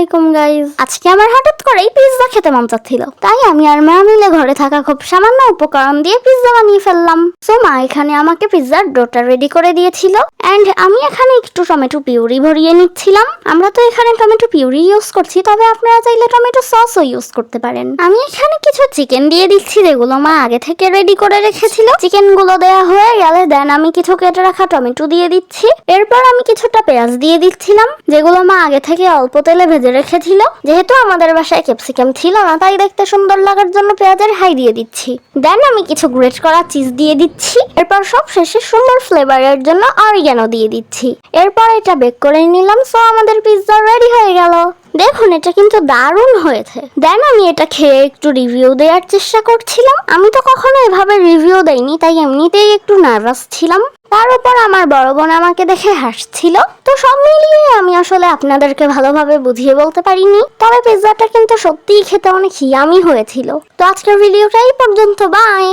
আলাইকুম গাইজ। আজকে আমার হঠাৎ করেই পিৎজা খেতে মন চাচ্ছিল, তাই আমি আর মা মিলে ঘরে থাকা খুব সামান্য উপকরণ দিয়ে পিৎজা বানিয়ে ফেললাম। সো মা এখানে আমাকে পিৎজার ডোটা রেডি করে দিয়েছিল এন্ড আমি এখানে একটু টমেটো পিউরি ভরিয়ে নিচ্ছিলাম। আমরা তো এখানে টমেটো পিউরি ইউজ করছি, তবে আপনারা চাইলে টমেটো সসও ইউজ করতে পারেন। আমি এখানে কিছু চিকেন দিয়ে দিচ্ছি, যেগুলো মা আগে থেকে রেডি করে রেখেছিল। চিকেন গুলো দেওয়া হয়ে গেলে দেন আমি কিছু কেটে রাখা টমেটো দিয়ে দিচ্ছি। এরপর আমি কিছুটা পেঁয়াজ দিয়ে দিচ্ছিলাম, যেগুলো মা আগে থেকে অল্প তেলে ভেজে রেখেছিল। যেহেতু আমাদের বাসায় ক্যাপসিকাম ছিল না, তাই দেখতে সুন্দর লাগার জন্য পেঁয়াজের হাই দিয়ে দিচ্ছি। দেন আমি কিছু গ্রেট করা চিজ দিয়ে দিচ্ছি। এরপর সব শেষে সুন্দর ফ্লেভারের জন্য অরিগানো দিয়ে দিচ্ছি। এরপর এটা বেক করে নিলাম। সো আমাদের পিৎজা রেডি হয়ে গেল। দেখুন, এটা কিন্তু দারুণ হয়েছে। দেন আমি এটা খেয়ে একটু রিভিউ দেওয়ার চেষ্টা করছিলাম। আমি তো কখনো এভাবে রিভিউ দেইনি, তাই এমনিতেই একটু নার্ভাস ছিলাম। তার উপর আমার বড় বোন আমাকে দেখে হাসছিল। তো সব মিলিয়ে আমি আসলে আপনাদেরকে ভালোভাবে বুঝিয়ে বলতে পারিনি, তবে পিৎজাটা কিন্তু সত্যিই খেতে অনেক ইয়ামি হয়েছিল। তো আজকের ভিডিওটা এই পর্যন্ত, বাই।